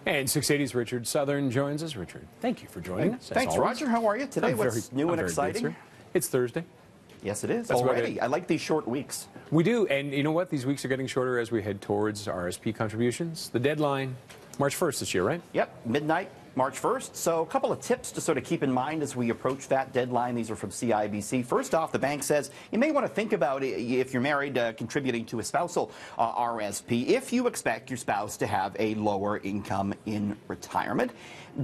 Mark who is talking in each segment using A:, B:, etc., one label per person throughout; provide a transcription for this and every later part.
A: And 680's Richard Southern joins us. Richard, thank you for joining us.
B: Thanks, Roger. How are you today? What's new and exciting?
A: Good, it's Thursday.
B: Yes, it is. Already. I like these short weeks.
A: We do. And you know what? These weeks are getting shorter as we head towards RRSP contributions. The deadline, March 1st this year, right?
B: Yep, midnight. March 1st. So a couple of tips to sort of keep in mind as we approach that deadline. These are from CIBC. First off, the bank says you may want to think about, if you're married, contributing to a spousal RSP if you expect your spouse to have a lower income in retirement.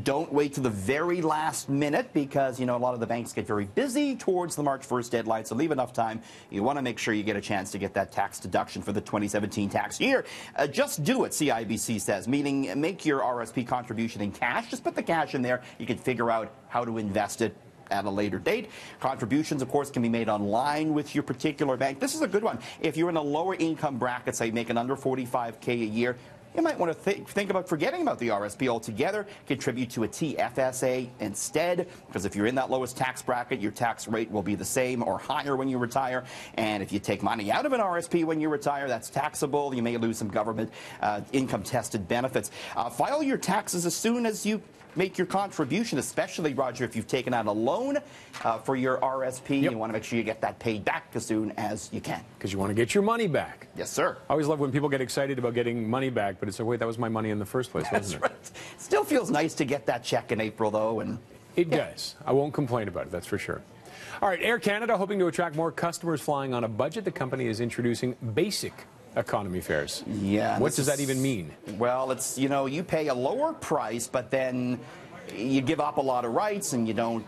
B: Don't wait to the very last minute because, you know, a lot of the banks get very busy towards the March 1st deadline, so leave enough time. You want to make sure you get a chance to get that tax deduction for the 2017 tax year. Just do it, CIBC says, meaning make your RSP contribution in cash. Just put the cash in there. You can figure out how to invest it at a later date. Contributions, of course, can be made online with your particular bank. This is a good one. If you're in a lower income bracket, say making under $45K a year, you might want to think about forgetting about the RSP altogether. Contribute to a TFSA instead, because if you're in that lowest tax bracket, your tax rate will be the same or higher when you retire. And if you take money out of an RSP when you retire, that's taxable. You may lose some government income-tested benefits. File your taxes as soon as you make your contribution, especially, Roger, if you've taken out a loan for your RSP. Yep. You want to make sure you get that paid back as soon as you can.
A: Because you want to get your money back.
B: Yes, sir.
A: I always love when people get excited about getting money back, but it's like, wait, that was my money in the first place, wasn't it?
B: Right. Still feels nice to get that check in April, though. And
A: it does. I won't complain about it, that's for sure. All right, Air Canada hoping to attract more customers flying on a budget. The company is introducing basic economy fares.
B: Yeah.
A: What does that even mean?
B: Well, it's, you know, you pay a lower price, but then you give up a lot of rights and you don't,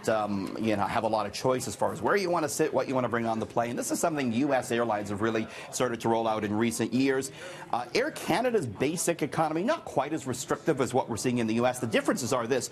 B: you know, have a lot of choice as far as where you want to sit, what you want to bring on the plane. This is something U.S. airlines have really started to roll out in recent years. Air Canada's basic economy, not quite as restrictive as what we're seeing in the U.S. The differences are this.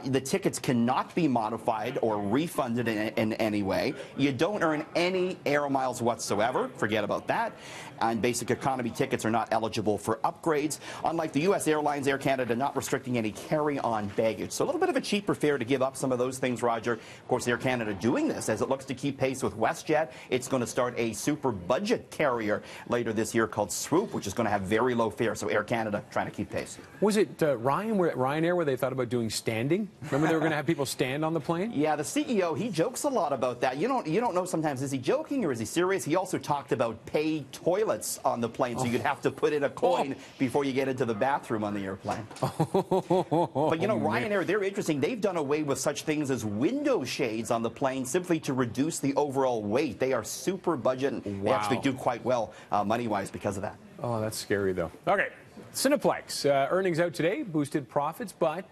B: The tickets cannot be modified or refunded in any way. You don't earn any air miles whatsoever. Forget about that. And basic economy tickets are not eligible for upgrades. Unlike the U.S. airlines, Air Canada not restricting any carry-on baggage. So a little bit of a cheaper fare to give up some of those things, Roger. Of course, Air Canada doing this as it looks to keep pace with WestJet. It's going to start a super budget carrier later this year called Swoop, which is going to have very low fare. So Air Canada trying to keep pace.
A: Was it Ryanair where they thought about doing standing? Remember they were going to have people stand on the plane?
B: Yeah, the CEO, he jokes a lot about that. You don't know sometimes, is he joking or is he serious? He also talked about paid toilets on the plane, so you'd have to put in a coin before you get into the bathroom on the airplane. But, you know, Ryanair, they're interesting. They've done away with such things as window shades on the plane simply to reduce the overall weight. They are super budget, and they actually do quite well money-wise because of that.
A: Oh, that's scary, though. Okay, Cineplex. Earnings out today, boosted profits, but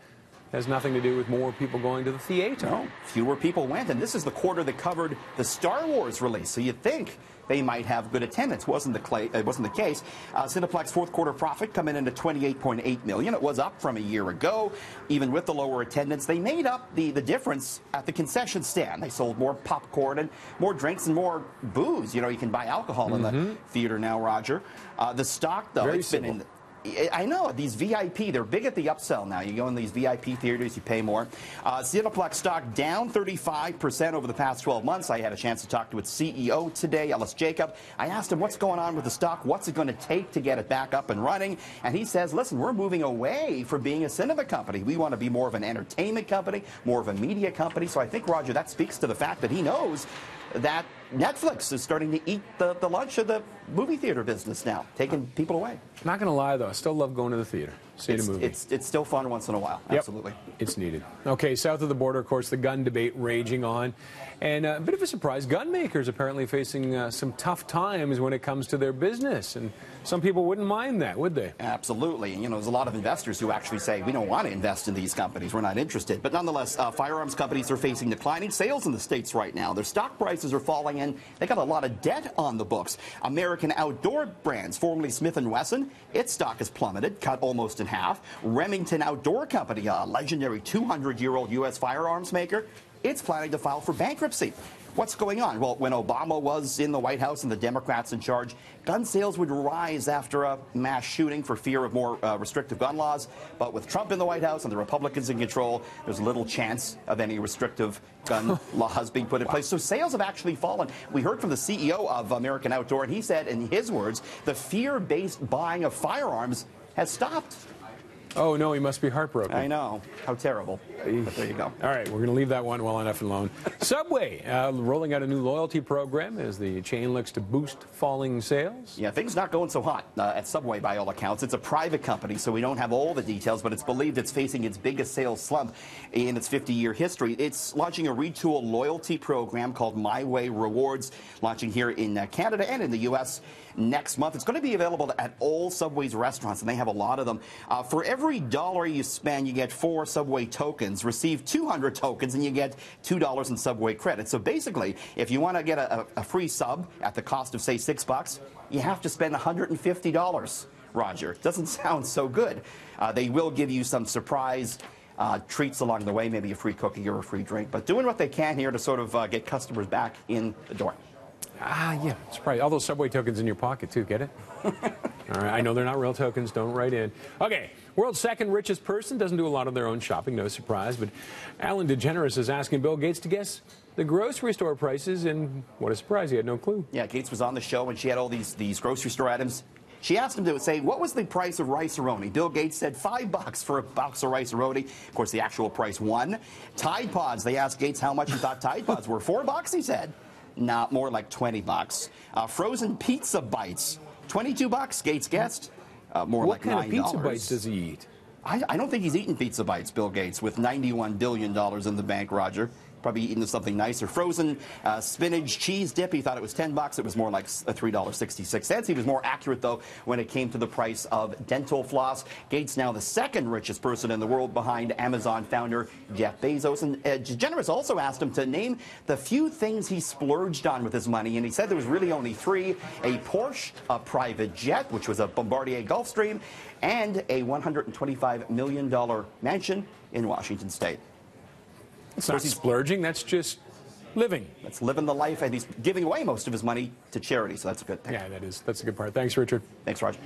A: has nothing to do with more people going to the theater.
B: No, fewer people went, and this is the quarter that covered the Star Wars release, so you'd think they might have good attendance. It wasn't the case. Cineplex fourth quarter profit coming in at $28.8 million. It was up from a year ago. Even with the lower attendance, they made up the difference at the concession stand. They sold more popcorn and more drinks and more booze. You know, you can buy alcohol in the theater now, Roger. The stock, though, it's been in... I know, these VIP, they're big at the upsell now. You go in these VIP theaters, you pay more. Cineplex stock down 35% over the past 12 months. I had a chance to talk to its CEO today, Ellis Jacob. I asked him what's going on with the stock, what's it going to take to get it back up and running. And he says, listen, we're moving away from being a cinema company. We want to be more of an entertainment company, more of a media company. So I think, Roger, that speaks to the fact that he knows that Netflix is starting to eat the lunch of the movie theater business now, taking people away.
A: Not going to lie, though, I still love going to the theater, seeing a movie.
B: It's still fun once in a while, absolutely.
A: It's needed. Okay, south of the border, of course, the gun debate raging on. And a bit of a surprise, gun makers apparently facing some tough times when it comes to their business. And some people wouldn't mind that, would they?
B: Absolutely. And, you know, there's a lot of investors who actually say, we don't want to invest in these companies. We're not interested. But nonetheless, firearms companies are facing declining sales in the States right now. Their stock prices are falling, and they got a lot of debt on the books. American Outdoor Brands, formerly Smith & Wesson, its stock has plummeted, cut almost in half. Remington Outdoor Company, a legendary 200-year-old U.S. firearms maker, it's planning to file for bankruptcy. What's going on? Well, when Obama was in the White House and the Democrats in charge, gun sales would rise after a mass shooting for fear of more restrictive gun laws. But with Trump in the White House and the Republicans in control, there's little chance of any restrictive gun laws being put in place. So sales have actually fallen. We heard from the CEO of American Outdoor, and he said, in his words, the fear-based buying of firearms has stopped.
A: Oh, no, he must be heartbroken.
B: I know. How terrible. But there you go.
A: All right, we're going to leave that one well enough alone. Subway rolling out a new loyalty program as the chain looks to boost falling sales.
B: Yeah, things not going so hot at Subway by all accounts. It's a private company, so we don't have all the details, but it's believed it's facing its biggest sales slump in its 50-year history. It's launching a retooled loyalty program called My Way Rewards, launching here in Canada and in the U.S. next month. It's going to be available at all Subway's restaurants, and they have a lot of them. For every dollar you spend, you get 4 Subway tokens. Receive 200 tokens, and you get $2 in Subway credit. So basically, if you want to get a free sub at the cost of, say, $6, you have to spend $150. Roger, doesn't sound so good. They will give you some surprise treats along the way, maybe a free cookie or a free drink, but doing what they can here to sort of get customers back in the door.
A: Yeah, it's probably all those Subway tokens in your pocket, too. Get it? All right, I know they're not real tokens. Don't write in. Okay, world's second richest person doesn't do a lot of their own shopping, no surprise. But Ellen DeGeneres is asking Bill Gates to guess the grocery store prices, and what a surprise, he had no clue.
B: Yeah, Gates was on the show, and she had all these grocery store items. She asked him to say, what was the price of rice-a-roni? Bill Gates said $5 for a box of rice-a-roni. Of course, the actual price won. Tide Pods, they asked Gates how much he thought Tide Pods were. $4, he said. Not more like $20. Frozen pizza bites, $22. Gates guessed. More like $9.
A: What kind of pizza bites does he eat?
B: I don't think he's eaten pizza bites, Bill Gates, with $91 billion in the bank, Roger. Probably eating something nicer. Frozen spinach cheese dip, he thought it was $10. It was more like $3.66. He was more accurate, though, when it came to the price of dental floss. Gates now the second richest person in the world behind Amazon founder Jeff Bezos. And DeGeneres also asked him to name the few things he splurged on with his money, and he said there was really only 3: a Porsche, a private jet, which was a Bombardier Gulfstream, and a $125 million mansion in Washington State.
A: It's not splurging, that's just living.
B: That's living the life, and he's giving away most of his money to charity, so that's a good thing.
A: Yeah, that's a good part. Thanks, Richard.
B: Thanks, Roger.